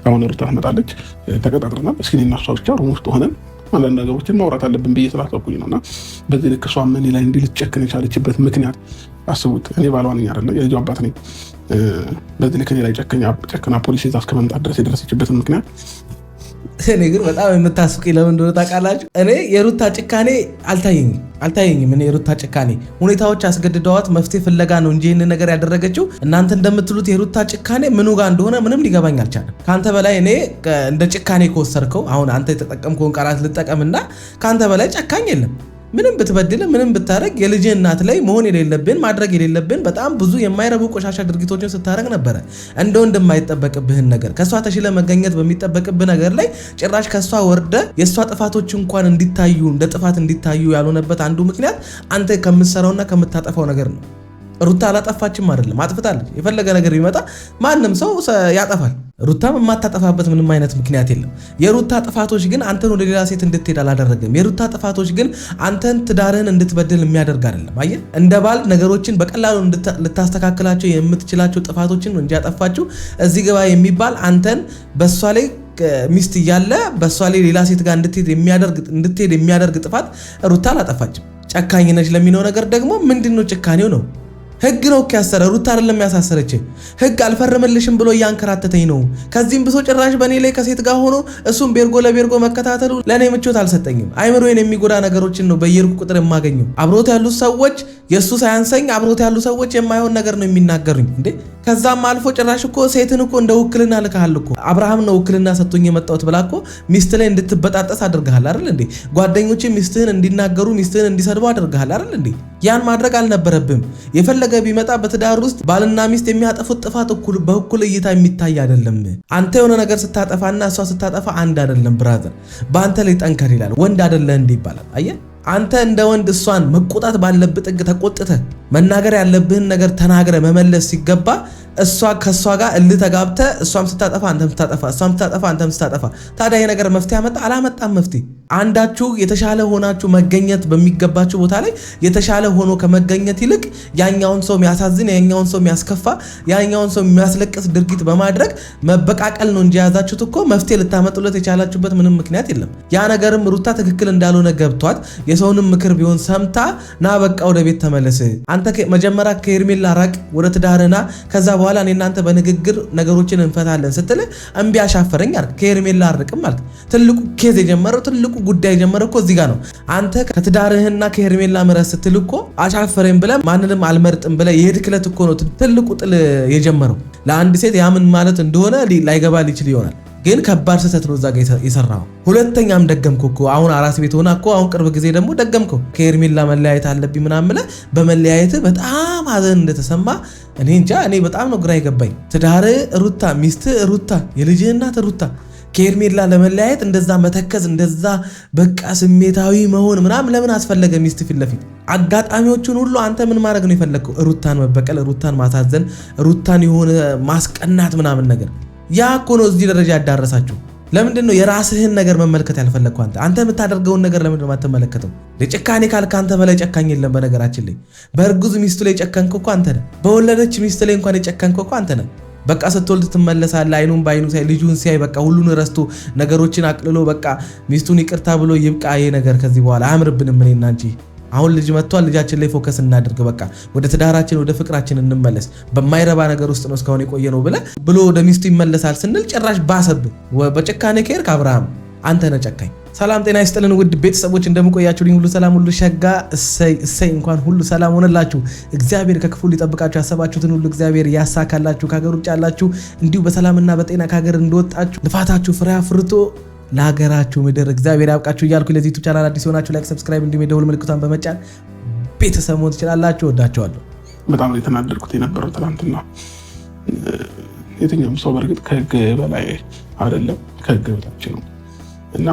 አሁን ሩታ ትመጣለች ተቀጣጥረናል። እስኪ እኔና እሷ ብቻ ሩም ውስጥ ሆነን አንዳንድ ነገሮችን ማውራት አለብን ብዬ ስላሰብኩኝ ነውና በዚህ ልክ እሷ እኔ ላይ እንዲህ ልትጨክን የቻለችበት ምክንያት አስቡት። እኔ ባሏ ነኝ አይደለ? የልጇ አባት ነኝ። በዚህ ልክ እኔ ላይ ጨክና ፖሊስ ይዛ እስከ መምጣት ድረስ የደረሰችበትን ምክንያት እኔ ግን በጣም የምታስቀኝ ለምን እንደሆነ ታውቃላችሁ? እኔ የሩታ ጭካኔ አልታየኝም። እኔ የሩታ ጭካኔ ሁኔታዎች አስገድደዋት መፍትሄ ፍለጋ ነው እንጂ ይህን ነገር ያደረገችው እናንተ እንደምትሉት የሩታ ጭካኔ ምኑ ጋር እንደሆነ ምንም ሊገባኝ አልቻለም። ከአንተ በላይ እኔ እንደ ጭካኔ ከወሰድከው አሁን አንተ የተጠቀምከውን ቃላት ልጠቀምና ከአንተ በላይ ጨካኝ የለም። ምንም ብትበድል ምንም ብታረግ የልጅ እናት ላይ መሆን የሌለብን ማድረግ የሌለብን በጣም ብዙ የማይረቡ ቆሻሻ ድርጊቶችን ስታረግ ነበረ። እንደው እንደማይጠበቅብህን ነገር ከሷ ተሽለ መገኘት በሚጠበቅብህ ነገር ላይ ጭራሽ ከሷ ወርደ የሷ ጥፋቶች እንኳን እንዲታዩ እንደ ጥፋት እንዲታዩ ያልሆነበት አንዱ ምክንያት አንተ ከምትሰራውና ከምታጠፋው ነገር ነው። ሩታ አላጠፋችም አይደለም፣ አጥፍታለች። የፈለገ ነገር ቢመጣ ማንም ሰው ያጠፋል። ሩታም የማታጠፋበት ምንም አይነት ምክንያት የለም። የሩታ ጥፋቶች ግን አንተን ወደ ሌላ ሴት እንድትሄድ አላደረገም። የሩታ ጥፋቶች ግን አንተን ትዳርህን እንድትበድል የሚያደርግ አይደለም። አየህ፣ እንደ ባል ነገሮችን በቀላሉ ልታስተካክላቸው የምትችላቸው ጥፋቶችን እንጂ ያጠፋችሁ እዚህ ግባ የሚባል አንተን በሷ ላይ ሚስት እያለ በሷ ላይ ሌላ ሴት ጋር እንድትሄድ የሚያደርግ ጥፋት ሩታ አላጠፋችም። ጨካኝ ነች ለሚለው ነገር ደግሞ ምንድነው ጭካኔው ነው? ህግ ነው ያሰረ። ሩታ አይደለም ያሳሰረች። ህግ አልፈረመልሽም ብሎ እያንከራተተኝ ነው። ከዚህም ብሶ ጭራሽ በኔ ላይ ከሴት ጋር ሆኖ እሱም ቤርጎ ለቤርጎ መከታተሉ ለኔ ምቾት አልሰጠኝም። አይምሮዬን የሚጎዳ ነገሮችን ነው በየርኩ ቁጥር የማገኘው። አብሮት ያሉ ሰዎች የሱ ሳያንሰኝ አብሮት ያሉ ሰዎች የማይሆን ነገር ነው የሚናገሩኝ እንዴ። ከዛም አልፎ ጭራሽ እኮ ሴትን እኮ እንደ ውክልና ልካል እኮ አብርሃም ነው ውክልና ሰጥቶኝ የመጣሁት ብላ እኮ ሚስት ላይ እንድትበጣጠስ አድርገሃል አይደል እንዴ? ጓደኞቼ ሚስትህን እንዲናገሩ ሚስትህን እንዲሰድቡ አድርገሃል አይደል እንዴ? ያን ማድረግ አልነበረብም። የፈለገ ቢመጣ በትዳር ውስጥ ባልና ሚስት የሚያጠፉት ጥፋት በእኩል እይታ የሚታይ አይደለም። አንተ የሆነ ነገር ስታጠፋና እሷ ስታጠፋ አንድ አይደለም ብራዘር። በአንተ ላይ ጠንከር ይላል። ወንድ አይደለ እንዲህ ይባላል። አየህ፣ አንተ እንደ ወንድ እሷን መቆጣት ባለብህ ጥግ ተቆጥተህ መናገር ያለብህን ነገር ተናግረ መመለስ ሲገባ እሷ ከሷ ጋር እልህ ተጋብተ እሷም ስታጠፋ አንተም ስታጠፋ እሷም ስታጠፋ አንተም ስታጠፋ ታዲያ ይሄ ነገር መፍትሄ ያመጣ አላመጣም? መፍትሄ አንዳችሁ የተሻለ ሆናችሁ መገኘት በሚገባችሁ ቦታ ላይ የተሻለ ሆኖ ከመገኘት ይልቅ ያኛውን ሰው የሚያሳዝን ያኛውን ሰው የሚያስከፋ ያኛውን ሰው የሚያስለቅስ ድርጊት በማድረግ መበቃቀል ነው እንጂ ያዛችሁት እኮ መፍትሄ ልታመጡለት የቻላችሁበት ምንም ምክንያት የለም። ያ ነገርም ሩታ ትክክል እንዳልሆነ ገብቷት የሰውንም ምክር ቢሆን ሰምታ ና በቃ ወደ ቤት ተመለስ፣ አንተ መጀመሪያ ከሄርሜላ ራቅ፣ ወደ ትዳርና ከዛ በኋላ እኔ እናንተ በንግግር ነገሮችን እንፈታለን ስትል እምቢ አሻፈረኝ አልክ። ከሄርሜላ አርቅም አልክ። ትልቁ ኬዝ የጀመረው ትልቁ ጉዳይ የጀመረው እኮ እዚህ ጋር ነው። አንተ ከትዳርህና ከሄርሜላ ምረስ ስትል እኮ አሻፈረኝ ብለህ ማንንም አልመርጥም ብለህ የሄድክለት እኮ ነው ትልቁ ጥል የጀመረው። ለአንድ ሴት ያምን ማለት እንደሆነ ላይገባ ሊችል ይሆናል፣ ግን ከባድ ስህተት ነው እዛ ጋር የሰራው። ሁለተኛም ደገምከው እኮ አሁን አራስ ቤት ሆና እኮ አሁን ቅርብ ጊዜ ደግሞ ደገምከው። ከሄርሜላ መለያየት አለብኝ ምናምን ብለህ በመለያየት በጣም ሀዘን እንደተሰማ እኔ እንጃ። እኔ በጣም ነው ግራ የገባኝ። ትዳር ሩታ፣ ሚስት ሩታ፣ የልጅ እናት ሩታ ከሄርሜላ ለመለያየት እንደዛ መተከዝ እንደዛ በቃ ስሜታዊ መሆን ምናምን ለምን አስፈለገ? ሚስት ፊት ለፊት አጋጣሚዎቹን ሁሉ አንተ ምን ማድረግ ነው የፈለግከው? ሩታን መበቀል፣ ሩታን ማሳዘን፣ ሩታን የሆነ ማስቀናት ምናምን ነገር ያ እኮ ነው እዚህ ደረጃ ያዳረሳችሁ። ለምንድን ነው የራስህን ነገር መመልከት ያልፈለግከው? አንተ የምታደርገውን ነገር ለምንድን ነው የማትመለከተው? ለጭካኔ ካልክ አንተ በላይ ጨካኝ የለም። በነገራችን ላይ በእርጉዝ ሚስቱ ላይ ጨከንክ እኮ አንተ ነህ። በወለደች ሚስቱ ላይ እንኳን የጨከንክ እኮ አንተ ነህ። በቃ ስትወልድ ትመለሳለህ። አይኑን በአይኑ ሳይ ልጁን ሲያይ በቃ ሁሉን ረስቶ ነገሮችን አቅልሎ በቃ ሚስቱን ይቅርታ ብሎ ይብቃ፣ ይሄ ነገር ከዚህ በኋላ አያምርብንም እኔና አንቺ አሁን ልጅ መጥቷል፣ ልጃችን ላይ ፎከስ እናድርግ፣ በቃ ወደ ትዳራችን ወደ ፍቅራችን እንመለስ፣ በማይረባ ነገር ውስጥ ነው እስካሁን የቆየ ነው ብሎ ወደ ሚስቱ ይመለሳል ስንል ጭራሽ ባሰብህ። በጭካኔ ከሄድክ አብርሃም አንተ ነህ ጨካኝ። ሰላም ጤና ይስጥልን ውድ ቤተሰቦች፣ እንደምቆያችሁልኝ ሁሉ ሰላም ሁሉ ሸጋ፣ እሰይ እንኳን ሁሉ ሰላም ሆነላችሁ። እግዚአብሔር ከክፉ ሊጠብቃችሁ ያሰባችሁትን ሁሉ እግዚአብሔር ያሳካላችሁ። ከሀገር ውጭ ያላችሁ እንዲሁ በሰላምና በጤና ከሀገር እንደወጣችሁ ልፋታችሁ ፍሬ አፍርቶ ለሀገራችሁ ምድር እግዚአብሔር ያብቃችሁ እያልኩ ለዚህ ዩቲዩብ ቻናል አዲስ ሆናችሁ ላይክ፣ ሰብስክራይብ እንዲሁም የደወል ምልክቷን በመጫን ቤተሰብ መሆን ትችላላችሁ። ወዳችኋለሁ። በጣም የተናደድኩት የነበረው ትናንትና የትኛውም ሰው በእርግጥ ከህግ በላይ አይደለም፣ ከህግ በታች ነው እና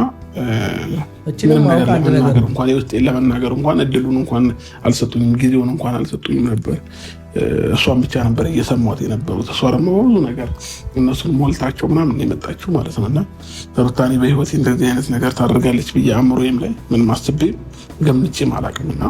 ምንም ነገር ለመናገር እንኳን የውስጤን ለመናገር እንኳን እድሉን እንኳን አልሰጡኝም፣ ጊዜውን እንኳን አልሰጡኝም ነበር። እሷን ብቻ ነበር እየሰማት የነበሩት። እሷ ደግሞ ብዙ ነገር እነሱን ሞልታቸው ምናምን የመጣችው ማለት ነው። እና ሩታኔ በህይወቴ እንደዚህ አይነት ነገር ታደርጋለች ብዬ አእምሮዬም ላይ ምንም አስቤ ገምቼም አላውቅም። እና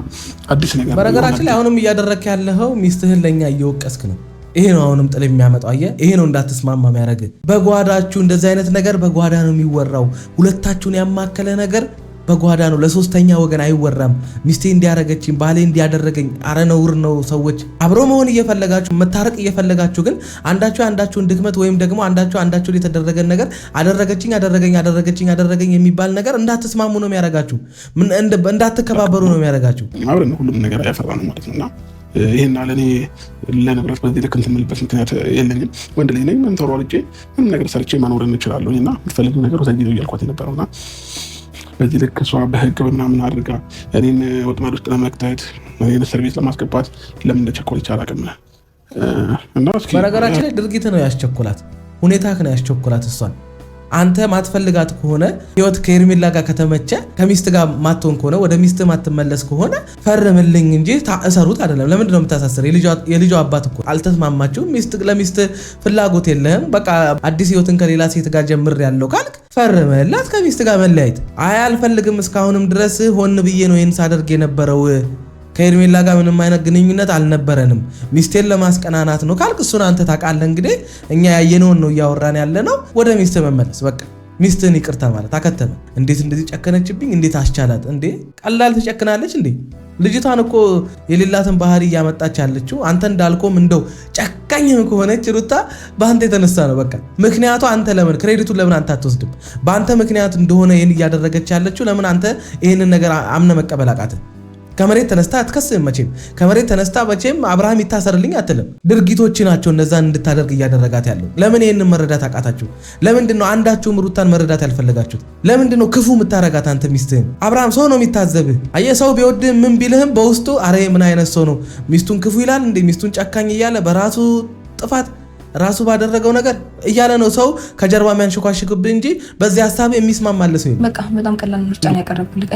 አዲስ ነገር በነገራችን ላይ አሁንም እያደረክ ያለኸው ሚስትህን ለእኛ እየወቀስክ ነው። ይሄ ነው አሁንም ጥል የሚያመጣው። አየህ ይሄ ነው እንዳትስማማ የሚያደርግ። በጓዳችሁ እንደዚህ አይነት ነገር በጓዳ ነው የሚወራው። ሁለታችሁን ያማከለ ነገር በጓዳ ነው፣ ለሶስተኛ ወገን አይወራም። ሚስቴ እንዲያረገችኝ ባሌ እንዲያደረገኝ አረ ነውር ነው። ሰዎች አብሮ መሆን እየፈለጋችሁ መታረቅ እየፈለጋችሁ ግን አንዳችሁን ድክመት ወይም ደግሞ አንዳችሁ የተደረገን ነገር አደረገኝ የሚባል ነገር እንዳትስማሙ ነው የሚያረጋችሁ። እንዳትከባበሩ ነው የሚያረጋችሁ። አብረን ሁሉም ነገር ያፈራ ነው ማለት ነውና ይሄን አለኔ ለንብረት በዚህ ልክ እንትን የምልበት ምክንያት የለኝም። ወንድ ልጅ ነኝ። ምን ተሯርጬ ምንም ነገር ሰርቼ ማኖር እንችላለሁና የምትፈልጊው ነገር ወሰጂ እያልኳት የነበረውና በዚህ ልክ እሷ በህግ በምናምን አድርጋ እኔን ወጥመድ ውስጥ ለመክተት እኔን እስር ቤት ለማስገባት ለምን እንደቸኮለች አላውቅም። እና እስኪ በነገራችን ላይ ድርጊት ነው ያስቸኮላት፣ ሁኔታህ ነው ያስቸኮላት። እሷን አንተ ማትፈልጋት ከሆነ ህይወት ከኤርሜላ ጋር ከተመቸ ከሚስት ጋር ማትሆን ከሆነ ወደ ሚስት ማትመለስ ከሆነ ፈርምልኝ እንጂ ታእሰሩት አይደለም። ለምንድን ነው የምታሳስር? የልጇ አባት እኮ አልተስማማችሁም። ለሚስት ፍላጎት የለህም። በቃ አዲስ ህይወትን ከሌላ ሴት ጋር ጀምር ያለው ካልክ ፈርመላት ከሚስት ጋር መለያየት። አይ አልፈልግም፣ እስካሁንም ድረስ ሆን ብዬ ነው ይህን ሳደርግ የነበረው፣ ከኤርሜላ ጋር ምንም አይነት ግንኙነት አልነበረንም፣ ሚስቴን ለማስቀናናት ነው ካልክ እሱን አንተ ታውቃለህ። እንግዲህ እኛ ያየነውን ነው እያወራን ያለ ነው። ወደ ሚስት መመለስ በቃ ሚስትን ይቅርታ ማለት አከተመ። እንዴት እንደዚህ ጨከነችብኝ? እንዴት አስቻላት እንዴ? ቀላል ትጨክናለች እንዴ? ልጅቷን እኮ የሌላትን ባህሪ እያመጣች ያለችው አንተ እንዳልከውም እንደው ጨካኝም ከሆነች ሩታ በአንተ የተነሳ ነው። በቃ ምክንያቱ አንተ ለምን ክሬዲቱን ለምን አንተ አትወስድም? በአንተ ምክንያት እንደሆነ ይህን እያደረገች ያለችው ለምን አንተ ይህንን ነገር አምነ መቀበል አቃተህ? ከመሬት ተነስታ አትከስም መቼም። ከመሬት ተነስታ መቼም አብርሃም ይታሰርልኝ አትልም። ድርጊቶች ናቸው እነዛን እንድታደርግ እያደረጋት ያለው። ለምን ይህንን መረዳት አቃታችሁ? ለምንድን ነው አንዳችሁም ሩታን መረዳት ያልፈለጋችሁት? ለምንድን ነው ክፉ የምታረጋት አንተ ሚስትህን? አብርሃም ሰው ነው የሚታዘብህ። አየህ ሰው ቢወድህ ምን ቢልህም በውስጡ አረ ምን አይነት ሰው ነው ሚስቱን ክፉ ይላል እንዴ ሚስቱን ጨካኝ እያለ በራሱ ጥፋት ራሱ ባደረገው ነገር እያለ ነው ሰው ከጀርባ የሚያንሽኳሽክብህ እንጂ በዚህ ሀሳብ የሚስማማልህ ሰው። በቃ በጣም ቀላል ምርጫ ነው ያቀረብኩልህ።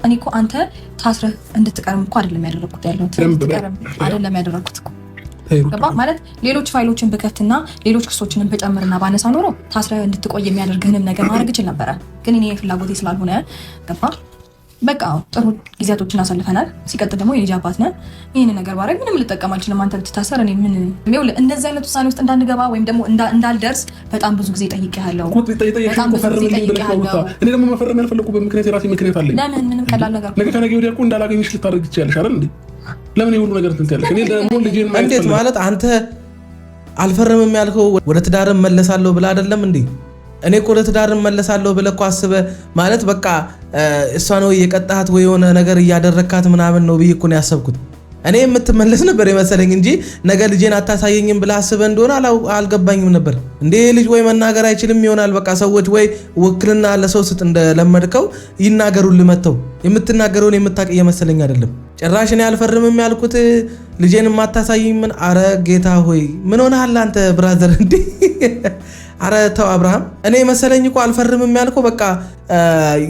እኔ እኮ አንተ ታስረህ እንድትቀርም እኮ አይደለም ያደረኩት አይደለም ያደረኩት እኮ ገባ ማለት ሌሎች ፋይሎችን በከፍትና ሌሎች ክሶችንም በጨምርና ባነሳ ኖሮ ታስረህ እንድትቆይ የሚያደርግህንም ነገር ማድረግ እችል ነበረ። ግን እኔ ፍላጎቴ ስላልሆነ ገባ በቃ ጥሩ ጊዜያቶችን አሳልፈናል። ሲቀጥል ደግሞ የልጅ አባት ነን። ይህን ነገር ባረግ ምንም ልጠቀም አልችልም። አንተ ብትታሰር እኔ ምን እንደዚህ አይነት ውሳኔ ውስጥ እንዳንገባ ወይም ደግሞ እንዳልደርስ በጣም ብዙ ጊዜ ጠይቄሃለሁ። እኔ ደግሞ መፈረም ያልፈለኩበት ምክንያት የራሴ ምክንያት አለኝ። ለምን ምንም ቀላል ነገር ነገ ከነገ ወዲያ እኮ እንዳላገኝሽ ልታደርግ ትችያለሽ አይደል እንዴ? ለምን የሁሉ ነገር ትንትያለሽ? እኔ ደግሞ ልጄን እንዴት ማለት አንተ አልፈረምም ያልከው ወደ ትዳርም መለሳለሁ ብለህ አይደለም እንዴ? እኔ እኮ ለትዳርም መለሳለሁ ብለህ እኮ አስበህ ማለት በቃ እሷ ነው የቀጣሃት ወይ የሆነ ነገር እያደረካት ምናምን ነው ብዬ እኮ ነው ያሰብኩት። እኔ የምትመለስ ነበር የመሰለኝ እንጂ ነገ ልጄን አታሳየኝም ብለህ አስበህ እንደሆነ አልገባኝም ነበር። እንዴ ልጅ ወይ መናገር አይችልም ይሆናል። በቃ ሰዎች ወይ ውክልና ለሰው ስጥ እንደለመድከው ይናገሩልህ መተው። የምትናገረውን የምታውቅ እየመሰለኝ አይደለም። ጭራሽ እኔ አልፈርምም ያልኩት ልጄን ማታሳየኝ ምን? አረ ጌታ ሆይ ምን ሆነሃል አንተ ብራዘር እንዴ? አረ ተው አብርሃም። እኔ መሰለኝ እኮ አልፈርምም ያልከው በቃ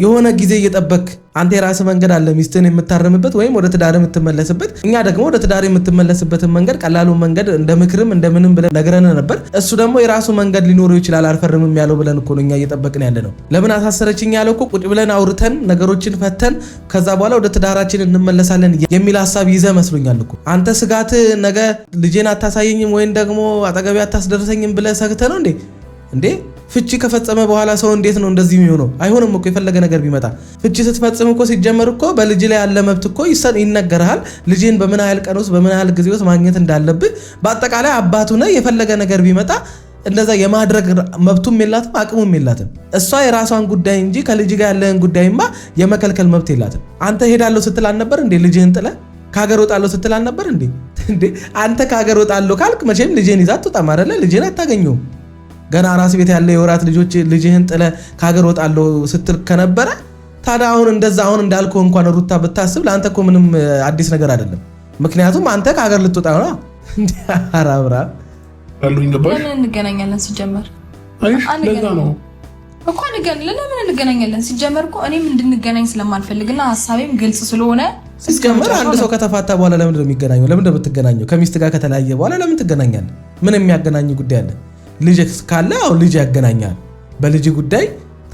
የሆነ ጊዜ እየጠበክ አንተ የራስህ መንገድ አለ ሚስትህን የምታረምበት ወይም ወደ ትዳር የምትመለስበት። እኛ ደግሞ ወደ ትዳር የምትመለስበትን መንገድ ቀላሉን መንገድ እንደ ምክርም እንደምንም ብለን ነግረን ነበር። እሱ ደግሞ የራሱ መንገድ ሊኖረው ይችላል አልፈርምም ያለው ብለን እኮ ነው እኛ እየጠበቅን ያለ ነው። ለምን አሳሰረችኝ ያለው እኮ ቁጭ ብለን አውርተን ነገሮችን ፈተን ከዛ በኋላ ወደ ትዳራችን እንመለሳለን የሚል ሀሳብ ይዘህ መስሎኛል እኮ። አንተ ስጋት ነገ ልጄን አታሳየኝም ወይም ደግሞ አጠገቤ አታስደርሰኝም ብለህ ሰግተህ ነው እንዴ? ፍቺ ከፈጸመ በኋላ ሰው እንዴት ነው እንደዚህ የሚሆነው? አይሆንም እኮ የፈለገ ነገር ቢመጣ። ፍቺ ስትፈጽም እኮ ሲጀመር እኮ በልጅ ላይ ያለ መብት እኮ ይነገርሃል። ልጅን በምን ያህል ቀን ውስጥ በምን ያህል ጊዜ ውስጥ ማግኘት እንዳለብህ በአጠቃላይ አባቱ ነህ። የፈለገ ነገር ቢመጣ እንደዛ የማድረግ መብቱም የላትም አቅሙም የላትም። እሷ የራሷን ጉዳይ እንጂ ከልጅ ጋር ያለህን ጉዳይማ የመከልከል መብት የላትም። አንተ ሄዳለሁ ስትል አልነበር እንዴ? ልጅህን ጥለህ ከሀገር ወጣለሁ ስትል አልነበር እንዴ? አንተ ከሀገር ወጣለሁ ካልክ መቼም ልጅህን ይዛ አትወጣም አይደለ? ልጅህን አታገኘውም። ገና ራስ ቤት ያለ የወራት ልጆች ልጅህን ጥለ ከሀገር ወጣለሁ ስትል ከነበረ ታዲያ አሁን እንደዛ አሁን እንዳልከው እንኳን ሩታ ብታስብ ለአንተ እኮ ምንም አዲስ ነገር አይደለም። ምክንያቱም አንተ ከሀገር ልትወጣ ነው። አራብራ ለምን እንገናኛለን? ሲጀመር ለዛ ነው እኮ ለምን እንገናኛለን? ሲጀመር እኮ እኔም እንድንገናኝ ስለማልፈልግና ሀሳቤም ግልጽ ስለሆነ ሲጀመር አንድ ሰው ከተፋታ በኋላ ለምን ነው የሚገናኘው? ለምን ነው የምትገናኘው? ከሚስት ጋር ከተለያየ በኋላ ለምን ትገናኛለህ? ምን የሚያገናኝ ጉዳይ አለ? ልጅ ካለ አሁን ልጅ ያገናኛል። በልጅ ጉዳይ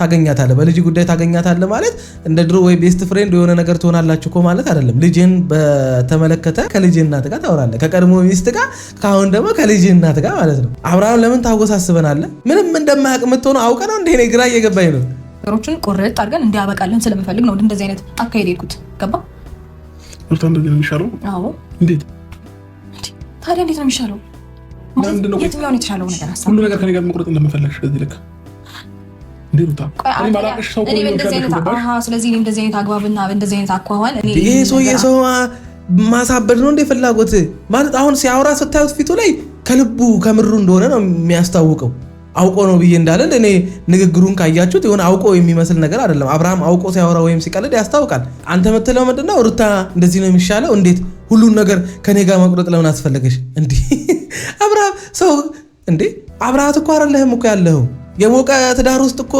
ታገኛታለህ፣ በልጅ ጉዳይ ታገኛታለህ ማለት እንደ ድሮ ወይ ቤስት ፍሬንድ የሆነ ነገር ትሆናላችሁ እኮ ማለት አይደለም። ልጅን በተመለከተ ከልጅ እናት ጋር ታወራለህ፣ ከቀድሞ ሚስት ጋር፣ ከአሁን ደግሞ ከልጅ እናት ጋር ማለት ነው። አብርሃም ለምን ታወሳስበናለህ? ምንም እንደማያውቅ የምትሆነው አውቀ ነው እንዴ? እኔ ግራ እየገባኝ ነው። ነገሮችን ቁርጥ አድርገን እንዲያበቃለን ስለምፈልግ ነው እንደዚህ አይነት አካሄድ ሄድኩት። ገባ? እንደዚህ ነው የሚሻለው? አዎ። እንዴት ታዲያ እንዴት ነው የሚሻለው? የትኛውን የተሻለው ነገር አሳብ ሁሉ ነገር ከኔ ጋር መቁረጥ እንደምፈልግሽ በዚህ ልክ ስለዚህ እንደዚህ አይነት አግባብና እንደዚህ አይነት አኳኋን ይሄ ሰው ማሳበድ ነው እንደ ፍላጎት ማለት አሁን ሲያወራ ስታዩት ፊቱ ላይ ከልቡ ከምሩ እንደሆነ ነው የሚያስታውቀው። አውቆ ነው ብዬ እንዳለን እኔ ንግግሩን ካያችሁት የሆነ አውቆ የሚመስል ነገር አይደለም። አብርሃም አውቆ ሲያወራ ወይም ሲቀልድ ያስታውቃል። አንተ የምትለው ምንድነው? ሩታ እንደዚህ ነው የሚሻለው። እንዴት ሁሉን ነገር ከኔ ጋር መቁረጥ ለምን አስፈለገሽ? እንዴ አብርሃም ሰው እንዴ አብርሃት እኮ አይደለህም እኮ ያለኸው የሞቀ ትዳር ውስጥ እኮ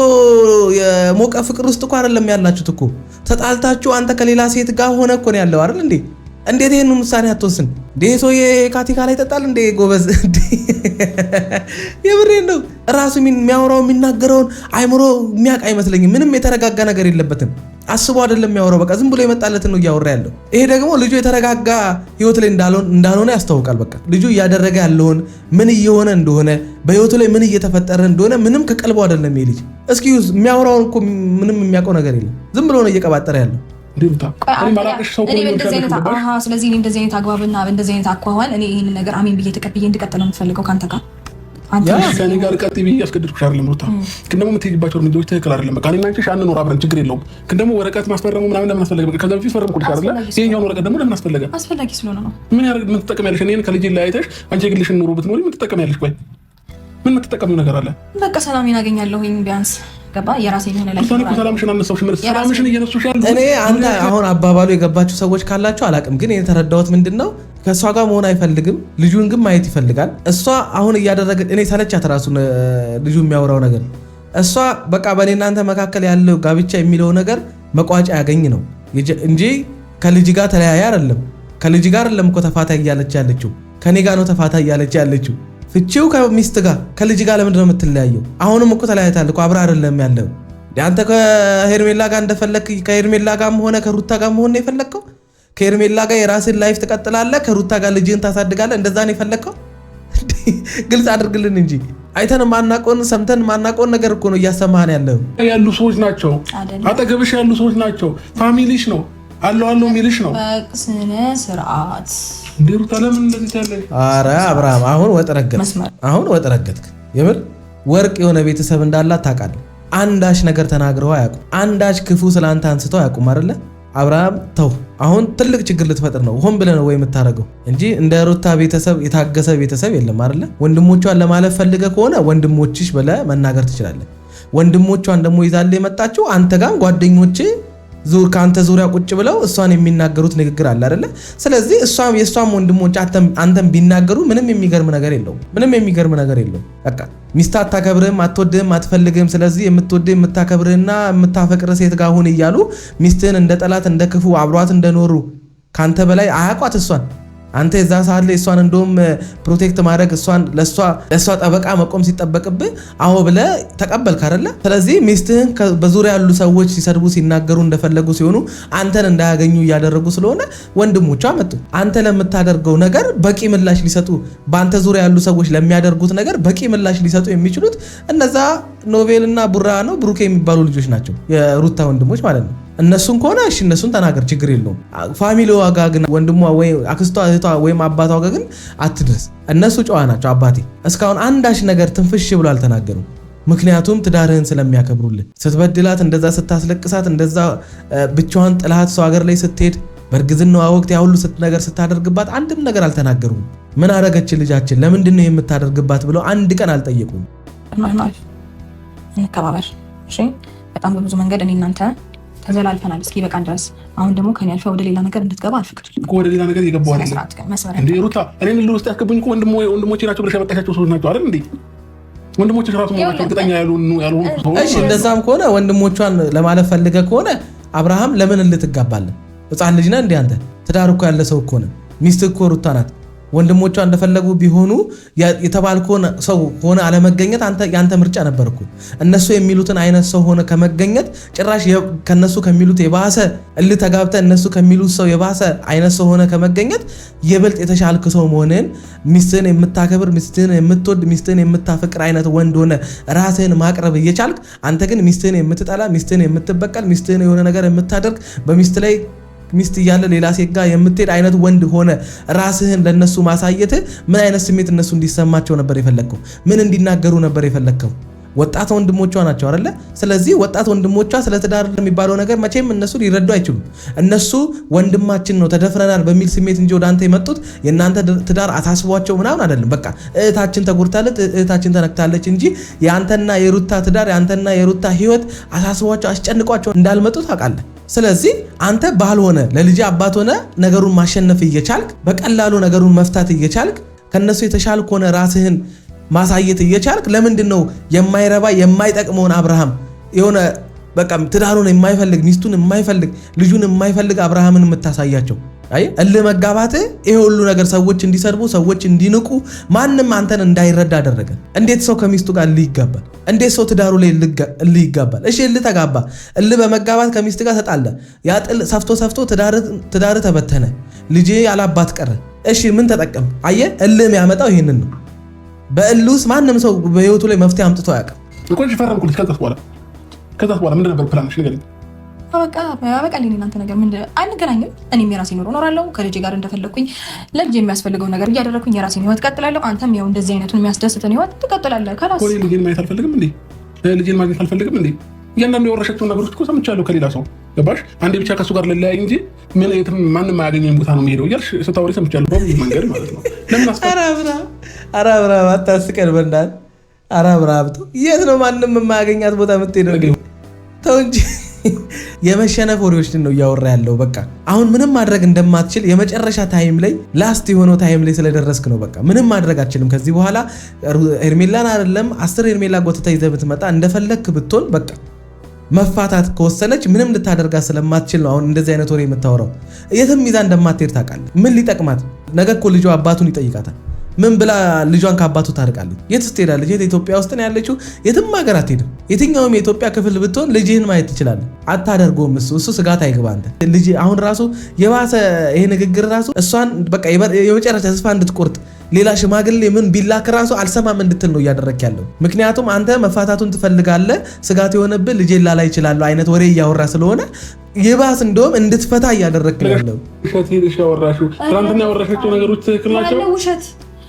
የሞቀ ፍቅር ውስጥ እኮ አይደለም ያላችሁት እኮ ተጣልታችሁ አንተ ከሌላ ሴት ጋር ሆነ እኮ ነው ያለው አይደል እንዴ? እንዴት ይሄን ውሳኔ አትወስን? ይሄ ሰውዬ ካቲካ ላይ ይጠጣል እንዴ? ጎበዝ እንዴ! የምሬን ነው። ራሱ የሚያወራው የሚናገረውን አይምሮ የሚያውቅ አይመስለኝም። ምንም የተረጋጋ ነገር የለበትም። አስቦ አይደለም የሚያወራው፣ በቃ ዝም ብሎ የመጣለትን ነው እያወራ ያለው። ይሄ ደግሞ ልጁ የተረጋጋ ህይወት ላይ እንዳልሆነ ያስታውቃል። በቃ ልጁ እያደረገ ያለውን ምን እየሆነ እንደሆነ በህይወቱ ላይ ምን እየተፈጠረ እንደሆነ ምንም ከቀልቡ አይደለም ይሄ ልጅ። እስኪ የሚያወራውን እኮ ምንም የሚያውቀው ነገር የለም። ዝም ብሎ ነው እየቀባጠረ ያለው። ስለዚህ እንደዚህ አይነት አግባብና እንደዚህ አይነት አኳኋን እኔ ይህንን ነገር አሜን ብዬ ተቀብዬ እንድቀጥል ነው የምፈልገው ከአንተ ጋር። ከኔ ጋር ቀጥ ብዬ ያስገድድኩሽ አይደለም ሩታ፣ ግን ደግሞ የምትሄጂባቸው እርምጃዎች ትክክል አይደለም። በቃ እኔና አንቺ አንኖር አብረን ችግር የለውም። ግን ደግሞ ወረቀት ማስፈረሙ ምናምን ለምን አስፈለገ? በቃ ከዛ በፊት ፈረምኩልሽ አይደለ? ይሄኛውን ወረቀት ደግሞ ለምን አስፈለገ? አስፈላጊ ስለሆነ ነው። ምን ትጠቀሚያለሽ? እኔን ከልጄ ላይ አይተሽ አንቺ የግልሽን ኑሮ ብትኖሪ ምን ትጠቀሚያለሽ? ቆይ ምን የምትጠቀሚው ነገር አለ? በቃ ሰላሜን አገኛለሁ ቢያንስ ገባ የራሴ የሆነ ላይ እኔ አንተ አሁን አባባሉ የገባችሁ ሰዎች ካላችሁ አላቅም፣ ግን የተረዳሁት ምንድነው ከእሷ ጋር መሆን አይፈልግም፣ ልጁን ግን ማየት ይፈልጋል። እሷ አሁን እያደረገ እኔ ሰለቻት ራሱ ልጁ የሚያወራው ነገር። እሷ በቃ በእኔ እናንተ መካከል ያለው ጋብቻ የሚለው ነገር መቋጫ ያገኝ ነው እንጂ ከልጅ ጋር ተለያየ አይደለም። ከልጅ ጋር አይደለም እኮ ተፋታ እያለች ያለችው፣ ከኔ ጋር ነው ተፋታ እያለች ያለችው። ፍቺው ከሚስት ጋር ከልጅ ጋር ለምንድን ነው የምትለያየው? አሁንም እኮ ተለያይታል እኮ አብረህ አይደለም ያለው። አንተ ከሄርሜላ ጋር እንደፈለክ ከሄርሜላ ጋርም ሆነ ከሩታ ጋር መሆን ነው የፈለከው? ከሄርሜላ ጋር የራስን ላይፍ ትቀጥላለህ፣ ከሩታ ጋር ልጅህን ታሳድጋለህ። እንደዛ ነው የፈለከው? ግልጽ አድርግልን እንጂ አይተን ማናቆን ሰምተን ማናቆን ነገር እኮ ነው እያሰማህን ያሉ ሰዎች ናቸው። አጠገብሽ ያሉ ሰዎች ናቸው። ፋሚሊሽ ነው አለው ሚልሽ ነው። በስነ ስርዓት ዲሩታ ለምን እንደዚህ ታለ? አረ አብርሃም አሁን ወጥ ረገጥክ። የምር ወርቅ የሆነ ቤተሰብ እንዳላት ታውቃለህ። አንዳች ነገር ተናግረው አያውቁም። አንዳች ክፉ ስላንተ አንስተው አያውቁም አይደለ? አብርሃም ተው፣ አሁን ትልቅ ችግር ልትፈጥር ነው። ሆን ብለህ ነው ወይ የምታደርገው እንጂ እንደ ሩታ ቤተሰብ የታገሰ ቤተሰብ የለም አይደለ? ወንድሞቿን ለማለፍ ፈልገህ ከሆነ ወንድሞችሽ ብለህ መናገር ትችላለህ። ወንድሞቿን ደግሞ ይዛልህ የመጣችው አንተ ጋር ጓደኞቼ ከአንተ ዙሪያ ቁጭ ብለው እሷን የሚናገሩት ንግግር አለ አይደለ? ስለዚህ የእሷም ወንድሞች አንተም ቢናገሩ ምንም የሚገርም ነገር የለውም። በቃ ሚስት አታከብርህም፣ አትወድህም፣ አትፈልግህም። ስለዚህ የምትወድህ የምታከብርህና የምታፈቅር ሴት ጋር ሁን እያሉ ሚስትህን እንደ ጠላት እንደ ክፉ አብሯት እንደኖሩ ከአንተ በላይ አያውቋት እሷን። አንተ የዛ ሰዓት ላይ እሷን እንደውም ፕሮቴክት ማድረግ ለእሷ ጠበቃ መቆም ሲጠበቅብህ አዎ ብለህ ተቀበልክ አይደለ? ስለዚህ ሚስትህን በዙሪያ ያሉ ሰዎች ሲሰድቡ ሲናገሩ እንደፈለጉ ሲሆኑ አንተን እንዳያገኙ እያደረጉ ስለሆነ ወንድሞቿ መጡ። አንተ ለምታደርገው ነገር በቂ ምላሽ ሊሰጡ፣ በአንተ ዙሪያ ያሉ ሰዎች ለሚያደርጉት ነገር በቂ ምላሽ ሊሰጡ የሚችሉት እነዛ ኖቬል እና ቡራ ነው ብሩኬ የሚባሉ ልጆች ናቸው፣ የሩታ ወንድሞች ማለት ነው። እነሱን ከሆነ እሺ እነሱን ተናገር፣ ችግር የለውም። ፋሚሊዋ ጋር ግን ወንድሟ ወይ አክስቷ እህቷ ወይም አባቷ ጋር ግን አትድረስ። እነሱ ጨዋ ናቸው። አባቴ እስካሁን አንዳች ነገር ትንፍሽ ብሎ አልተናገሩም። ምክንያቱም ትዳርህን ስለሚያከብሩልህ። ስትበድላት፣ እንደዛ ስታስለቅሳት፣ እንደዛ ብቻዋን ጥላት ሰው ሀገር ላይ ስትሄድ በእርግዝናዋ ወቅት ያ ሁሉ ነገር ስታደርግባት አንድም ነገር አልተናገሩም። ምን አረገች ልጃችን፣ ለምንድን ነው የምታደርግባት ብለው አንድ ቀን አልጠየቁም። እንከባበር። እሺ በጣም በብዙ መንገድ እኔ እናንተ ተዘላልፈናል። እስኪ በቃ ድረስ አሁን ደግሞ ከኔ አልፈህ ወደ ሌላ ነገር እንድትገባ አልፈቅድልም። ወደ ሌላ ነገር እየገባሁ አይደለም እንዴ ሩታ? እኔን ልውስጥ ያስገቡኝ እኮ ወንድሞቼ ናቸው ብለሽ ያመጣሻቸው ሰዎች ናቸው አይደል እንዴ? ወንድሞችሽ ራሱ መሆናቸው እርግጠኛ ያልሆኑ ሰዎች። እሺ እንደዛም ከሆነ ወንድሞቿን ለማለፍ ፈልገህ ከሆነ አብርሃም ለምን ልትጋባለህ? ሕፃን ልጅ ነህ እንዴ አንተ? ትዳር እኮ ያለ ሰው እኮ ነህ። ሚስትህ እኮ ሩታ ናት። ወንድሞቿ እንደፈለጉ ቢሆኑ የተባልከውን ሰው ሆነ አለመገኘት ያንተ ምርጫ ነበርኩ። እነሱ የሚሉትን አይነት ሰው ሆነ ከመገኘት ጭራሽ ከነሱ ከሚሉት የባሰ ተጋብተ እነሱ ከሚሉት ሰው የባሰ አይነት ሰው ሆነ ከመገኘት የበልጥ የተሻልክ ሰው መሆንን ሚስትህን የምታከብር ሚስትህን የምትወድ ሚስትህን የምታፈቅር አይነት ወንድ ሆነ ራስህን ማቅረብ እየቻልክ አንተ ግን ሚስትህን የምትጠላ ሚስትህን የምትበቀል ሚስትህን የሆነ ነገር የምታደርግ በሚስት ላይ ሚስት እያለ ሌላ ሴት ጋር የምትሄድ አይነት ወንድ ሆነ ራስህን ለነሱ ማሳየት ምን አይነት ስሜት እነሱ እንዲሰማቸው ነበር የፈለግከው? ምን እንዲናገሩ ነበር የፈለግከው? ወጣት ወንድሞቿ ናቸው አይደለ? ስለዚህ ወጣት ወንድሞቿ ስለ ትዳር የሚባለው ነገር መቼም እነሱ ሊረዱ አይችሉም። እነሱ ወንድማችን ነው ተደፍረናል በሚል ስሜት እንጂ ወደ አንተ የመጡት የእናንተ ትዳር አሳስቧቸው ምናምን አይደለም። በቃ እህታችን ተጎድታለች እህታችን ተነክታለች እንጂ የአንተና የሩታ ትዳር የአንተና የሩታ ህይወት አሳስቧቸው አስጨንቋቸው እንዳልመጡ ታውቃለህ። ስለዚህ አንተ ባልሆነ ለልጅ አባት ሆነ ነገሩን ማሸነፍ እየቻልክ በቀላሉ ነገሩን መፍታት እየቻልክ ከነሱ የተሻልክ ሆነ ራስህን ማሳየት እየቻልክ ለምንድን ነው የማይረባ የማይጠቅመውን አብርሃም የሆነ በቃ ትዳሩን የማይፈልግ ሚስቱን የማይፈልግ ልጁን የማይፈልግ አብርሃምን የምታሳያቸው? አይ መጋባት ይሄ ሁሉ ነገር ሰዎች እንዲሰድቡ ሰዎች እንዲንቁ ማንም አንተን እንዳይረዳ አደረገ። እንዴት ሰው ከሚስቱ ጋር ይጋባል? እንዴት ሰው ትዳሩ ላይ ይጋባል? እሺ ተጋባ በመጋባት ከሚስት ጋር ተጣለ። ያ ጥል ሰፍቶ ትዳር ተበተነ። ልጅ ያላባት ቀረ። እሺ ምን ተጠቀም? አየ የሚያመጣው ይሄንን ነው። በእልውስ ማንም ሰው በህይወቱ ላይ መፍትሄ አምጥቶ አያውቅም። እንኳን ፈረምኩልሽ። ከዛስ በኋላ ምንድን ነበር ፕላንሽ? ንገሪኝ። በቃ እናንተ ነገር አንገናኝም። እኔም የራሴን ኑሮ እኖራለሁ ከልጄ ጋር እንደፈለኩኝ ለልጄ የሚያስፈልገውን ነገር እያደረኩኝ የራሴን ህይወት ቀጥላለሁ። አንተም ያው እንደዚህ አይነቱን የሚያስደስተን ህይወት ትቀጥላለህ። ከራስ ልጄን ማየት አልፈልግም እንዴ? ልጄን ማግኘት አልፈልግም እንዴ? እያንዳንዱ የወረሸችውን ነገሮች እኮ ሰምቻለሁ ከሌላ ሰው። ገባሽ? አንዴ ብቻ ከሱ ጋር ልለያይ እንጂ ማንም አያገኘኝ ቦታ ነው የምሄደው እያልሽ ስታወሪ ሰምቻለሁ። በብዙ መንገድ ማለት ነው። ለምን አራብራ አታስቀን በእናትህ። አራብራ የት ነው ማንም የማያገኛት ቦታ የምትሄደው? ተው እንጂ የመሸነፍ ወሬዎች ነው እያወራ ያለው። በቃ አሁን ምንም ማድረግ እንደማትችል የመጨረሻ ታይም ላይ ላስት የሆነው ታይም ላይ ስለደረስክ ነው። በቃ ምንም ማድረግ አትችልም ከዚህ በኋላ። ሄርሜላን አይደለም 10 ሄርሜላ ጎትታ ይዘህ ብትመጣ እንደፈለክ ብትሆን በቃ መፋታት ከወሰነች ምንም ልታደርጋት ስለማትችል ነው አሁን እንደዚህ አይነት ወሬ የምታወራው። የትም ይዛ እንደማትሄድ ታውቃለህ። ምን ሊጠቅማት? ነገ እኮ ልጇ አባቱን ይጠይቃታል። ምን ብላ ልጇን ከአባቱ ታርቃለች? የትስ ትሄዳለች? ኢትዮጵያ ውስጥ ነው ያለችው። የትም ሀገር አትሄድም። የትኛውም የኢትዮጵያ ክፍል ብትሆን ልጅህን ማየት ትችላለህ። አታደርገውም። እሱ ስጋት አይግባ። አንተ ልጅ አሁን ራሱ የባሰ ይሄ ንግግር ራሱ እሷን በቃ የመጨረሻ ተስፋ እንድትቆርጥ ሌላ ሽማግሌ ምን ቢላክ ራሱ አልሰማም እንድትል ነው እያደረክ ያለው። ምክንያቱም አንተ መፋታቱን ትፈልጋለህ። ስጋት የሆነብህ ልጄን ላላ ይችላል አይነት ወሬ እያወራ ስለሆነ የባስ እንደውም እንድትፈታ እያደረክ ያለው። ውሸት ሄደሽ ያወራሽው ትናንትና ያወራሻቸው ነገሮች ትክክል ናቸው? ውሸት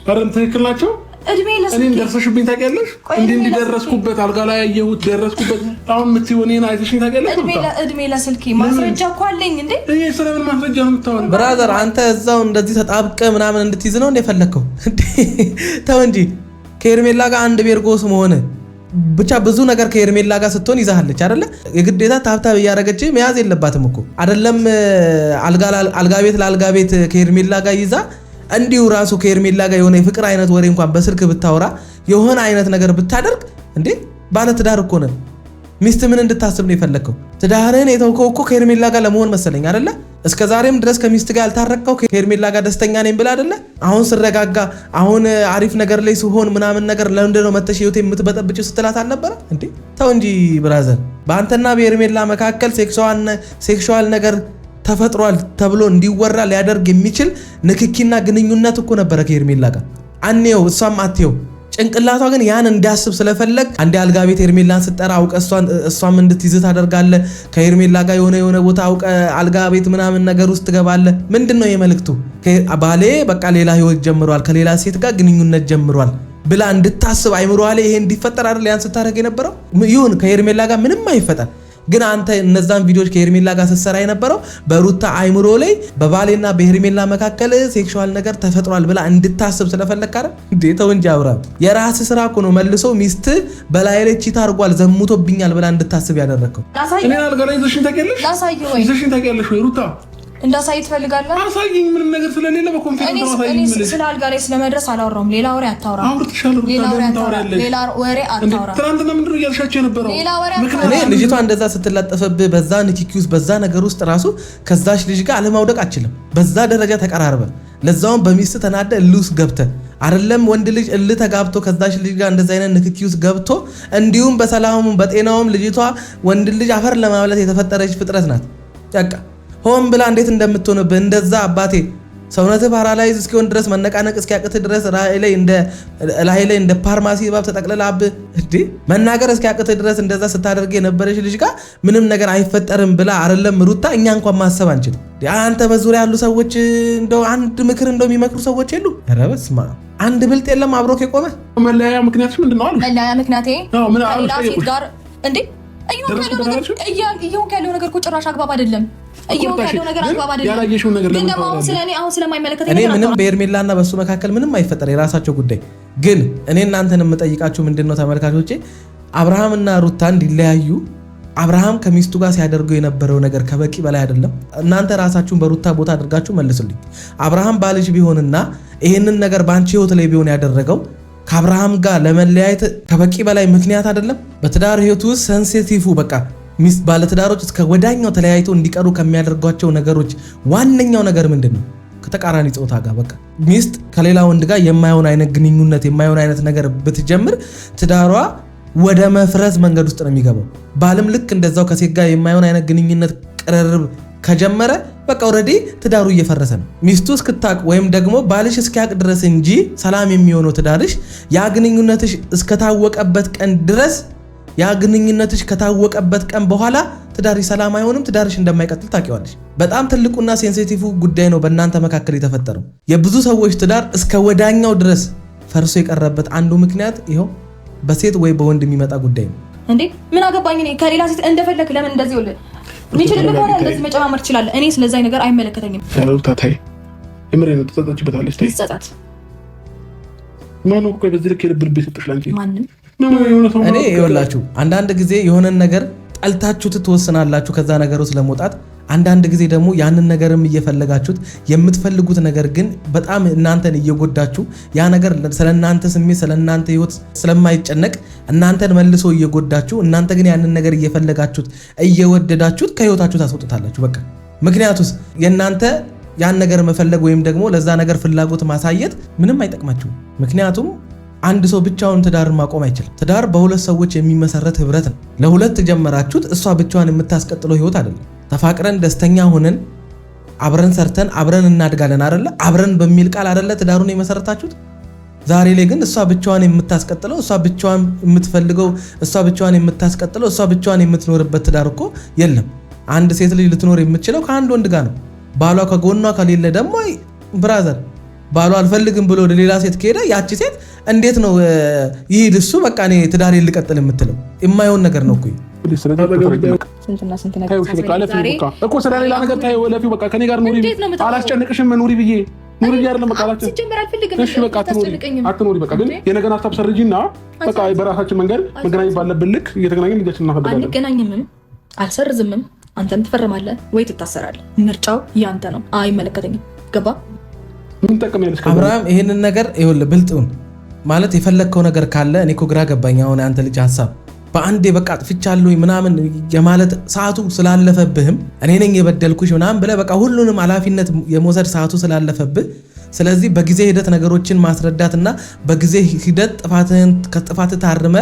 አረም ትክክል ናቸው። እኔን ደርሰሽብኝ ታውቂያለሽ? እንዴ ደረስኩበት፣ አልጋ ላይ ያየሁት ደረስኩበት። አሁን የምትሆኔን አይተሽኝ ታውቂያለሽ? እድሜ ለስልኬ ማስረጃ እኮ አለኝ። እንዴ እኔ ስለምን ማስረጃ ነው የምታወሪው? ብራዘር አንተ እዛው እንደዚህ ተጣብቀ ምናምን እንድትይዝ ነው እንደፈለከው? ተው እንጂ ከሄርሜላ ጋር አንድ ቤርጎስ መሆን ብቻ ብዙ ነገር ከሄርሜላ ጋር ስትሆን ይዛሃለች አይደለ? የግዴታ ታብታብ እያደረገች መያዝ የለባትም እኮ አይደለም። አልጋ ቤት ለአልጋ ቤት ከሄርሜላ ጋር ይዛ እንዲሁ ራሱ ከሄርሜላ ጋር የሆነ የፍቅር አይነት ወሬ እንኳን በስልክ ብታወራ የሆነ አይነት ነገር ብታደርግ እንዴ ባለ ትዳር እኮ ነህ። ሚስት ምን እንድታስብ ነው የፈለከው? ትዳርህን የተውከው እኮ ከሄርሜላ ጋር ለመሆን መሰለኝ አይደለ? እስከ ዛሬም ድረስ ከሚስት ጋር ያልታረቀው ከሄርሜላ ጋር ደስተኛ ነኝ ብላ አይደለ? አሁን ስረጋጋ አሁን አሪፍ ነገር ላይ ሲሆን ምናምን ነገር ለምንድን ነው መተሽ ህይወት የምትበጠብጭው ስትላት አልነበረ እንዴ? ተው እንጂ ብራዘር። በአንተና በሄርሜላ መካከል ሴክሹዋል ነገር ተፈጥሯል ተብሎ እንዲወራ ሊያደርግ የሚችል ንክኪና ግንኙነት እኮ ነበረ ከሄርሜላ ጋር። አንየው እሷም አትየው። ጭንቅላቷ ግን ያን እንዲያስብ ስለፈለግ አንዴ አልጋ ቤት ሄርሜላን ስጠራ አውቀ እሷም እንድትይዝ ታደርጋለህ። ከሄርሜላ ጋር የሆነ ቦታ አውቀ አልጋ ቤት ምናምን ነገር ውስጥ ትገባለህ። ምንድነው የመልክቱ? ባሌ በቃ ሌላ ህይወት ጀምሯል፣ ከሌላ ሴት ጋር ግንኙነት ጀምሯል ብላ እንድታስብ አይምሮዋ ላይ ይሄ እንዲፈጠር አይደል ያን ስታደርግ የነበረው? ይሁን ከሄርሜላ ጋር ምንም አይፈጠር፣ ግን አንተ እነዛን ቪዲዮዎች ከሄርሜላ ጋር ስትሰራ የነበረው በሩታ አይምሮ ላይ በባሌና በሄርሜላ መካከል ሴክሹዋል ነገር ተፈጥሯል ብላ እንድታስብ ስለፈለክ አይደል እንዴ? ተው እንጂ አብርሃም፣ የራስህ ስራ እኮ ነው መልሶ ሚስት በላይ ላይ ቺት አድርጓል ዘሙቶብኛል ብላ እንድታስብ ያደረከው። እኔ አልጋ ላይ ይዘሽኝ ታውቂያለሽ ወይ ሩታ? እንዳሳይ ትፈልጋለህ? አሳይኝ። ምንም ነገር ስለሌለ በኮንፊደንስ አሳይኝ። ስለ አልጋ ላይ ስለመድረስ አላወራሁም። ሌላ ወሬ አታውራ። ሌላ ወሬ አታውራ። ትናንትና ምንድን ነው እያልሻቸው የነበረው? እኔ ልጅቷ እንደዛ ስትለጠፈብህ በዛ ንኪኪ ውስጥ በዛ ነገር ውስጥ ራሱ ከዛች ልጅ ጋር አለማውደቅ አችልም። በዛ ደረጃ ተቀራርበ ለዛውም በሚስት ተናደ እልህ ገብተ አይደለም ወንድ ልጅ እልህ ተጋብቶ ከዛች ልጅ ጋር እንደዛ አይነት ንክኪ ውስጥ ገብቶ እንዲሁም በሰላሙም በጤናውም ልጅቷ ወንድ ልጅ አፈር ለማብላት የተፈጠረች ፍጥረት ናት። በቃ ሆን ብላ እንዴት እንደምትሆንብህ እንደዛ አባቴ ሰውነትህ ፓራላይዝ እስኪሆን ድረስ መነቃነቅ እስኪያቅት ድረስ ላይ እንደ ፋርማሲ እባብ ተጠቅልላብህ እንዴ መናገር እስኪያቅት ድረስ እንደዛ ስታደርግ የነበረች ልጅ ጋር ምንም ነገር አይፈጠርም ብላ አይደለም ሩታ እኛ እንኳን ማሰብ አንችልም። አንተ በዙሪያ ያሉ ሰዎች እንደው አንድ ምክር እንደው የሚመክሩ ሰዎች የሉ? ኧረ በስመ አብ አንድ ብልጥ የለም አብሮክ የቆመ መለያ ምክንያት ምንድነው አሉ? መለያ ምክንያቴ ከሌላ ሴት ጋር እንዴ እየሆንክ ያለው ነገር እኮ ጭራሽ አግባብ አይደለም። እየሆንክ ያለው ነገር አግባብ አይደለም። ግን ደግሞ አሁን ስለማይመለከተኝ እኔ ምንም በኤርሜላና በሱ መካከል ምንም አይፈጠር የራሳቸው ጉዳይ። ግን እኔ እናንተን የምጠይቃችሁ ምንድነው ተመልካቾቼ አብርሃምና ሩታ እንዲለያዩ አብርሃም ከሚስቱ ጋር ሲያደርገው የነበረው ነገር ከበቂ በላይ አይደለም? እናንተ ራሳችሁን በሩታ ቦታ አድርጋችሁ መልሱልኝ። አብርሃም ባልሽ ቢሆንና ይሄንን ነገር ባንቺ ህይወት ላይ ቢሆን ያደረገው ከአብርሃም ጋር ለመለያየት ከበቂ በላይ ምክንያት አይደለም? በትዳር ህይወቱ ውስጥ ሴንሲቲቭ በቃ ሚስት ባለትዳሮች እስከ ወዳኛው ተለያይተው እንዲቀሩ ከሚያደርጓቸው ነገሮች ዋነኛው ነገር ምንድነው? ከተቃራኒ ጾታ ጋር በቃ ሚስት ከሌላ ወንድ ጋር የማይሆን አይነት ግንኙነት የማይሆን አይነት ነገር ብትጀምር ትዳሯ ወደ መፍረስ መንገድ ውስጥ ነው የሚገባው። ባልም ልክ እንደዛው ከሴት ጋር የማይሆን አይነት ግንኙነት ቅርርብ ከጀመረ በቃ ኦሬዲ ትዳሩ እየፈረሰ ነው። ሚስቱ እስክታቅ ወይም ደግሞ ባልሽ እስኪያቅ ድረስ እንጂ ሰላም የሚሆነው ትዳርሽ ያ ግንኙነትሽ እስከታወቀበት ቀን ድረስ ያ ግንኙነትሽ ከታወቀበት ቀን በኋላ ትዳርሽ ሰላም አይሆንም። ትዳርሽ እንደማይቀጥል ታውቂዋለሽ። በጣም ትልቁና ሴንሲቲቭ ጉዳይ ነው በእናንተ መካከል የተፈጠረው። የብዙ ሰዎች ትዳር እስከ ወዳኛው ድረስ ፈርሶ የቀረበት አንዱ ምክንያት ይኸው በሴት ወይ በወንድ የሚመጣ ጉዳይ ነው። እንዴ ምን አገባኝ እኔ ከሌላ ሴት እንደፈለክ ለምን እንደዚህ ወለ ሚችልልህ ከሆነ እንደዚህ መጨማመር ትችላለህ። እኔ ስለዛ ነገር አይመለከተኝም። ታታይ እምሬ ነው ተጸጸችበታለች። ታይ ተጸጸት ማን ነው በዚህ ልክ የልብ ሰጥሽ ላንቺ ማንም እኔ ይኸውላችሁ አንዳንድ ጊዜ የሆነን ነገር ጠልታችሁት ትወስናላችሁ ከዛ ነገር ውስጥ ለመውጣት። አንዳንድ ጊዜ ደግሞ ያንን ነገርም እየፈለጋችሁት የምትፈልጉት ነገር ግን በጣም እናንተን እየጎዳችሁ ያ ነገር ስለናንተ ስሜት ስለናንተ ህይወት ስለማይጨነቅ እናንተን መልሶ እየጎዳችሁ እናንተ ግን ያንን ነገር እየፈለጋችሁት እየወደዳችሁት ከህይወታችሁ ታስወጡታላችሁ። በቃ ምክንያቱስ የናንተ ያን ነገር መፈለግ ወይም ደግሞ ለዛ ነገር ፍላጎት ማሳየት ምንም አይጠቅማችሁም። ምክንያቱም አንድ ሰው ብቻውን ትዳርን ማቆም አይችልም። ትዳር በሁለት ሰዎች የሚመሰረት ህብረት ነው። ለሁለት ጀመራችሁት እሷ ብቻዋን የምታስቀጥለው ህይወት አይደለም። ተፋቅረን ደስተኛ ሆነን አብረን ሰርተን አብረን እናድጋለን አይደለ? አብረን በሚል ቃል አይደለ ትዳሩን የመሰረታችሁት። ዛሬ ላይ ግን እሷ ብቻዋን የምታስቀጥለው እሷ ብቻዋን የምትፈልገው እሷ ብቻዋን የምታስቀጥለው እሷ ብቻዋን የምትኖርበት ትዳር እኮ የለም። አንድ ሴት ልጅ ልትኖር የምትችለው ከአንድ ወንድ ጋር ነው። ባሏ ከጎኗ ከሌለ ደግሞ ብራዘር ባሏ አልፈልግም ብሎ ወደ ሌላ ሴት ከሄደ ያቺ ሴት እንዴት ነው ይሄድ እሱ በቃ እኔ ትዳሬ ልቀጥል የምትለው? የማይሆን ነገር ነው እኮ። ስንትና ስንት ነገር እኮ ስለሌላ ነገር ታዩ ወለፊው በቃ ከኔ ጋር ኑሪ አላስጨንቅሽም ኑሪ ብዬ ኑሪ አይደለም በቃ አላስጨንቅ ሲጀመር አልፈልግም። እሺ በቃ አትኑሪ በቃ ግን የነገር ሀሳብ ሰርጂና በቃ በራሳችን መንገድ መገናኘት ባለብን ልክ እየተገናኘን ልጃችን እናፈደጋለን። አንገናኝምም፣ አልሰርዝምም። አንተም ትፈርማለህ ወይ ትታሰራለህ። ምርጫው ያንተ ነው፣ አይመለከተኝም። ገባ? ምን ጠቀም አብርሃም ይሄንን ነገር ይኸውልህ ብልጥውን ማለት የፈለግከው ነገር ካለ እኔ እኮ ግራ ገባኝ። አሁን አንተ ልጅ ሀሳብ በአንዴ በቃ ጥፍቻለሁኝ ምናምን የማለት ሰዓቱ ስላለፈብህም እኔ ነኝ የበደልኩሽ ምናምን ብለህ በቃ ሁሉንም ኃላፊነት የመውሰድ ሰዓቱ ስላለፈብህ፣ ስለዚህ በጊዜ ሂደት ነገሮችን ማስረዳትና በጊዜ ሂደት ከጥፋትህ ታርመ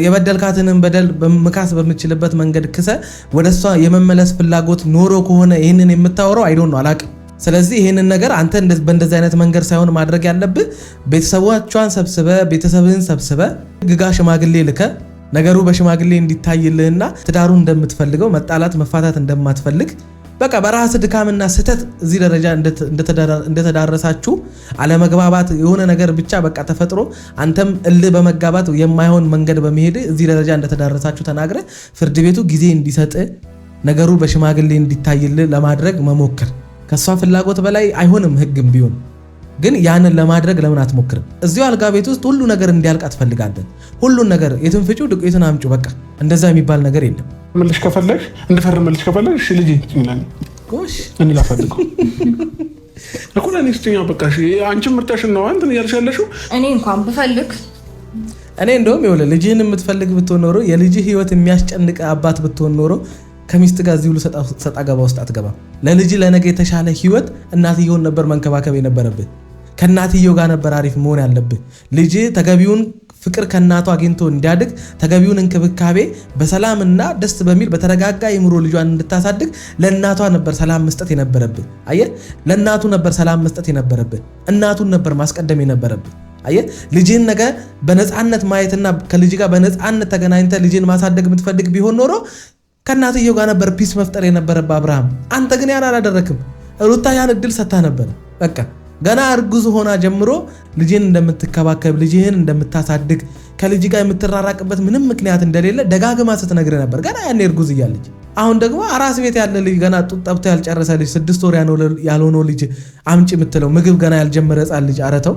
የበደልካትንን በደል በመካስ በምችልበት መንገድ ክሰ ወደሷ የመመለስ ፍላጎት ኖሮ ከሆነ ይህንን የምታወራው አይዶን ነው አላቅም። ስለዚህ ይህንን ነገር አንተ በእንደዚህ አይነት መንገድ ሳይሆን ማድረግ ያለብህ ቤተሰቦቿን ሰብስበ ቤተሰብህን ሰብስበ ግጋ ሽማግሌ ልከ ነገሩ በሽማግሌ እንዲታይልህና ትዳሩን እንደምትፈልገው መጣላት መፋታት እንደማትፈልግ በቃ በራስ ድካምና ስህተት እዚህ ደረጃ እንደተዳረሳችሁ አለመግባባት የሆነ ነገር ብቻ በቃ ተፈጥሮ አንተም እልህ በመጋባት የማይሆን መንገድ በመሄድ እዚህ ደረጃ እንደተዳረሳችሁ ተናግረ ፍርድ ቤቱ ጊዜ እንዲሰጥ ነገሩ በሽማግሌ እንዲታይልህ ለማድረግ መሞክር። ከሷ ፍላጎት በላይ አይሆንም። ህግም ቢሆን ግን ያንን ለማድረግ ለምን አትሞክርም? እዚሁ አልጋ ቤት ውስጥ ሁሉ ነገር እንዲያልቅ አትፈልጋለን? ሁሉን ነገር የትን ፍጩ ዱቄቱን አምጩ በቃ እንደዛ የሚባል ነገር የለም። መልሽ ከፈለግሽ እንድፈርምልሽ ከፈለግሽ ልጅ ይላል ጎሽ እኔ ላፈልገው እኮ ለኔ ስትኛ በቃ እሺ አንቺም ምርጫሽ ነው አንተ ያልሽ ያለሽው። እኔ እንኳን ብፈልግ እኔ እንደውም ይኸውልህ ልጅህን የምትፈልግ ብትሆን ኖሮ የልጅህ ህይወት የሚያስጨንቅ አባት ብትሆን ኖሮ ከሚስት ጋር እዚህ ሁሉ ሰጣ ገባ ውስጥ አትገባም። ለልጅ ለነገ የተሻለ ህይወት እናትየውን ነበር መንከባከብ የነበረብህ። ከእናትየው ጋር ነበር አሪፍ መሆን ያለብህ። ልጅ ተገቢውን ፍቅር ከእናቱ አግኝቶ እንዲያድግ ተገቢውን እንክብካቤ በሰላምና ደስ በሚል በተረጋጋ የምሮ ልጇን እንድታሳድግ ለእናቷ ነበር ሰላም መስጠት የነበረብህ። አየህ፣ ለእናቱ ነበር ሰላም መስጠት የነበረብህ። እናቱን ነበር ማስቀደም የነበረብህ። አየህ፣ ልጅን ነገ በነፃነት ማየትና ከልጅ ጋር በነፃነት ተገናኝተ ልጅን ማሳደግ የምትፈልግ ቢሆን ኖሮ ከእናትየው ጋር ነበር ፒስ መፍጠር የነበረብህ አብርሃም። አንተ ግን ያን አላደረክም። ሩታ ያን እድል ሰጥታ ነበር። በቃ ገና እርጉዝ ሆና ጀምሮ ልጅን እንደምትከባከብ ልጅህን እንደምታሳድግ ከልጅ ጋር የምትራራቅበት ምንም ምክንያት እንደሌለ ደጋግማ ስትነግር ነበር ገና ያኔ እርጉዝ እያለች። አሁን ደግሞ አራስ ቤት ያለ ልጅ ገና ጡት ጠብቶ ያልጨረሰ ልጅ 6 ወር ያልሆነው ልጅ አምጪ የምትለው ምግብ ገና ያልጀመረ ሕፃን ልጅ አረተው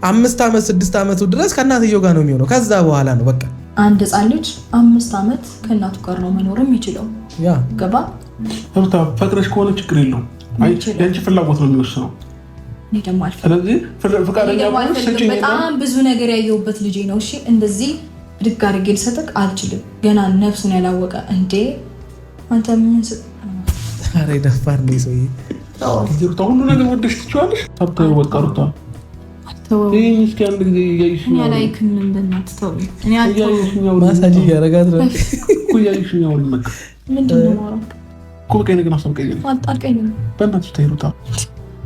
5 ዓመት 6 ዓመቱ ድረስ ከእናትየው ጋር ነው የሚሆነው። ከዛ በኋላ ነው በቃ አንድ ሕፃን ልጅ 5 ዓመት ከእናቱ ጋር ነው መኖር የሚችለው። ያ ገባ ሩታ ፈቅደሽ ከሆነ ችግር የለውም። ያንቺ ፍላጎት ነው የሚወስነው። እኔ ደግሞ ስለዚህ ፍቃደኛ በጣም ብዙ ነገር ያየሁበት ልጄ ነው። እሺ እንደዚህ ብድግ አድርጌ ልሰጥቅ አልችልም። ገና ነፍሱን ያላወቀ እንዴ አንተ ምን ኧረ ደፋር ነው ሰውዬ። ሩታ ሁሉ ነገር ወደሽ ትችዋለሽ። ታብታዩ በቃ ሩታ ይሄን እስኪ አንድ ጊዜ እያይሽኝ እኔ አላይክም። በእናትህ ተው። እኔ ማሳጅ እያደረጋት ነው እኮ እያይሽኝ ነው። በቃ ምንድን ነው ማውራት እኮ በቃ ነገር አሰብቀኝ አጣልቀኝ ነው። በእናትሽ ተይ ሩታ።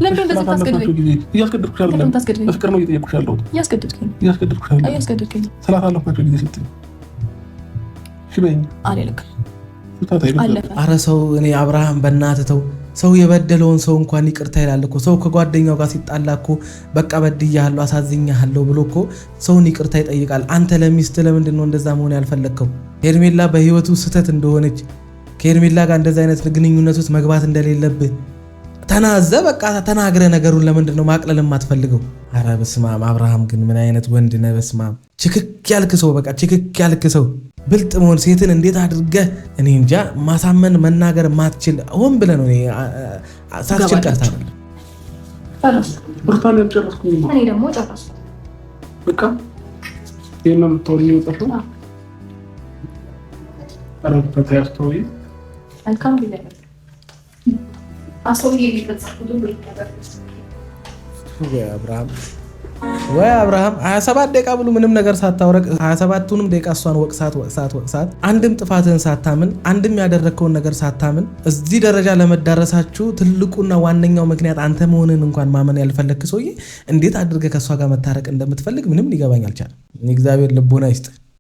ለምን እንደዚህ ታስገድደኝ? እያስገድድኩሽ አይደለም፣ በፍቅር ነው እየጠየኩሽ ያለሁት። እያስገድድኩሽ ስላሳለፍናቸው ጊዜ ስትይ እሺ በይኝ። ኧረ ሰው እኔ አብርሃም በእናትህ ተው። ሰው የበደለውን ሰው እንኳን ይቅርታ ይላል እኮ። ሰው ከጓደኛው ጋር ሲጣላ እኮ በቃ በድያለሁ አሳዝኛለሁ ብሎ እኮ ሰውን ይቅርታ ይጠይቃል። አንተ ለሚስት ለምንድን ነው እንደዛ መሆን ያልፈለግከው? ሄርሜላ በህይወቱ ስህተት እንደሆነች ከሄርሜላ ጋር እንደዚህ አይነት ግንኙነት ውስጥ መግባት እንደሌለብህ ተናዘ በቃ ተናግረ ነገሩን ለምንድን ነው ማቅለል የማትፈልገው? ኧረ በስመ አብ አብርሃም ግን ምን አይነት ወንድ ነህ? በስመ አብ ችክክ ያልክ ሰው፣ በቃ ችክክ ያልክ ሰው። ብልጥ መሆን ሴትን እንዴት አድርገህ እኔ እንጃ ማሳመን መናገር ማትችል ሆን ብለህ ነው። ሳትችል ቀርታ አይደለም። እኔ ደግሞ ጨረስኩ። በቃ ይሄን ነው የምታወሪኝ? ወጣሁ አረብ ተያስተው መልካም ጊዜ ወይ አብርሃም 27 ደቂቃ ብሎ ምንም ነገር ሳታወረቅ 27ቱንም ደቂቃ እሷን ወቅሳት አንድም ጥፋትህን ሳታምን አንድም ያደረግከውን ነገር ሳታምን እዚህ ደረጃ ለመዳረሳችሁ ትልቁና ዋነኛው ምክንያት አንተ መሆንን እንኳን ማመን ያልፈለግክ ሰውዬ እንዴት አድርገህ ከእሷ ጋር መታረቅ እንደምትፈልግ ምንም ሊገባኝ አልቻለም። እግዚአብሔር ልቦና ይስጥ።